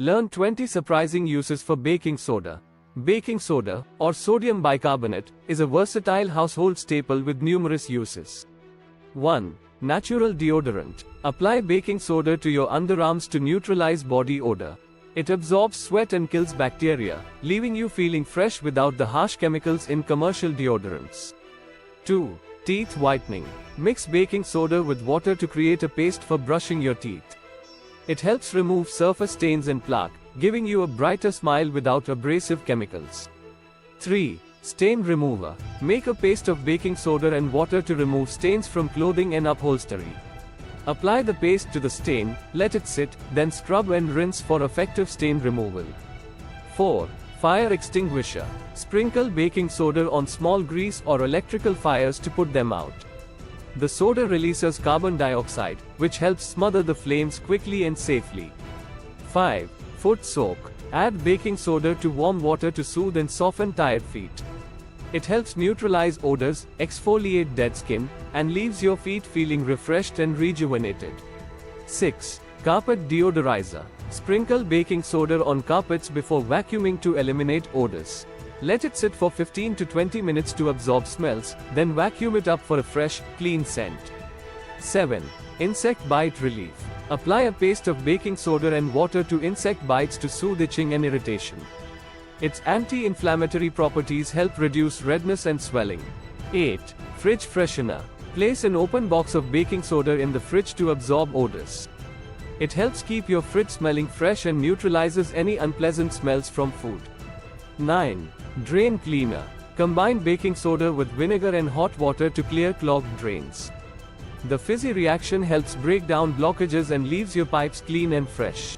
Learn 20 surprising uses for baking soda. Baking soda, or sodium bicarbonate, is a versatile household staple with numerous uses. 1. Natural deodorant. Apply baking soda to your underarms to neutralize body odor. It absorbs sweat and kills bacteria, leaving you feeling fresh without the harsh chemicals in commercial deodorants. 2. Teeth whitening. Mix baking soda with water to create a paste for brushing your teeth. It helps remove surface stains and plaque, giving you a brighter smile without abrasive chemicals. 3. Stain remover. Make a paste of baking soda and water to remove stains from clothing and upholstery. Apply the paste to the stain, let it sit, then scrub and rinse for effective stain removal. 4. Fire extinguisher. Sprinkle baking soda on small grease or electrical fires to put them out. The soda releases carbon dioxide, which helps smother the flames quickly and safely. 5. Foot soak. Add baking soda to warm water to soothe and soften tired feet. It helps neutralize odors, exfoliate dead skin, and leaves your feet feeling refreshed and rejuvenated. 6. Carpet deodorizer. Sprinkle baking soda on carpets before vacuuming to eliminate odors. Let it sit for 15 to 20 minutes to absorb smells, then vacuum it up for a fresh, clean scent. 7. Insect bite relief. Apply a paste of baking soda and water to insect bites to soothe itching and irritation. Its anti-inflammatory properties help reduce redness and swelling. 8. Fridge freshener. Place an open box of baking soda in the fridge to absorb odors. It helps keep your fridge smelling fresh and neutralizes any unpleasant smells from food. 9. Drain cleaner. Combine baking soda with vinegar and hot water to clear clogged drains. The fizzy reaction helps break down blockages and leaves your pipes clean and fresh.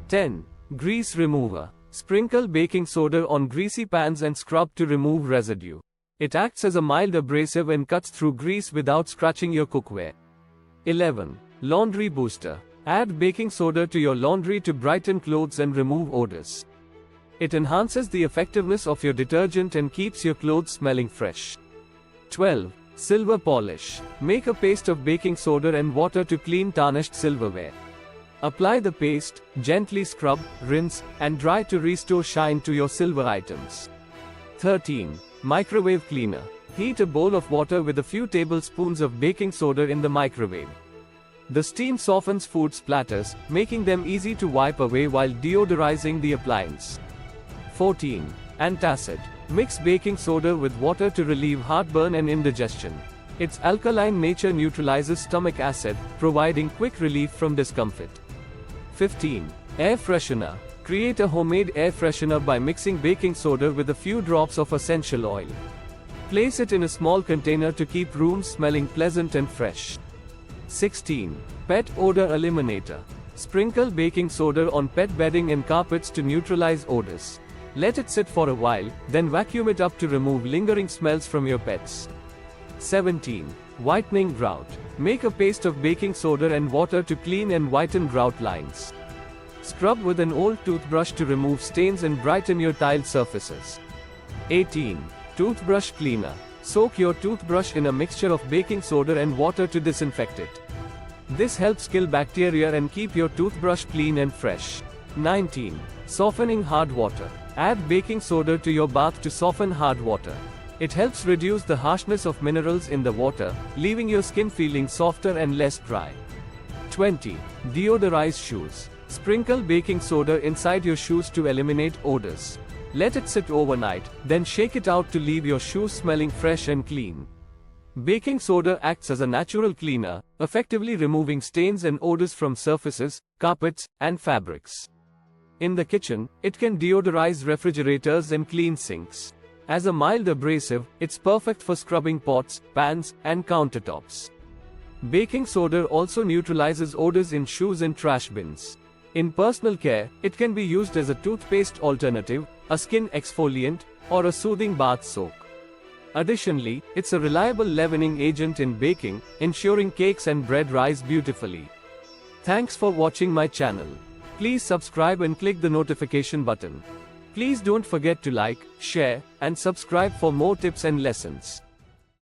10. Grease remover. Sprinkle baking soda on greasy pans and scrub to remove residue. It acts as a mild abrasive and cuts through grease without scratching your cookware. 11. Laundry booster. Add baking soda to your laundry to brighten clothes and remove odors. It enhances the effectiveness of your detergent and keeps your clothes smelling fresh. 12. Silver polish. Make a paste of baking soda and water to clean tarnished silverware. Apply the paste, gently scrub, rinse, and dry to restore shine to your silver items. 13. Microwave cleaner. Heat a bowl of water with a few tablespoons of baking soda in the microwave. The steam softens food splatters, making them easy to wipe away while deodorizing the appliance. 14. Antacid. Mix baking soda with water to relieve heartburn and indigestion. Its alkaline nature neutralizes stomach acid, providing quick relief from discomfort. 15. Air freshener. Create a homemade air freshener by mixing baking soda with a few drops of essential oil. Place it in a small container to keep rooms smelling pleasant and fresh. 16. Pet odor eliminator. Sprinkle baking soda on pet bedding and carpets to neutralize odors. Let it sit for a while, then vacuum it up to remove lingering smells from your pets. 17. Whitening grout. Make a paste of baking soda and water to clean and whiten grout lines. Scrub with an old toothbrush to remove stains and brighten your tile surfaces. 18. Toothbrush cleaner. Soak your toothbrush in a mixture of baking soda and water to disinfect it. This helps kill bacteria and keep your toothbrush clean and fresh. 19. Softening hard water. Add baking soda to your bath to soften hard water. It helps reduce the harshness of minerals in the water, leaving your skin feeling softer and less dry. 20. Deodorize shoes. Sprinkle baking soda inside your shoes to eliminate odors. Let it sit overnight, then shake it out to leave your shoes smelling fresh and clean. Baking soda acts as a natural cleaner, effectively removing stains and odors from surfaces, carpets, and fabrics. In the kitchen, it can deodorize refrigerators and clean sinks. As a mild abrasive, it's perfect for scrubbing pots, pans, and countertops. Baking soda also neutralizes odors in shoes and trash bins. In personal care, it can be used as a toothpaste alternative, a skin exfoliant, or a soothing bath soak. Additionally, it's a reliable leavening agent in baking, ensuring cakes and bread rise beautifully. Thanks for watching my channel. Please subscribe and click the notification button. Please don't forget to like, share, and subscribe for more tips and lessons.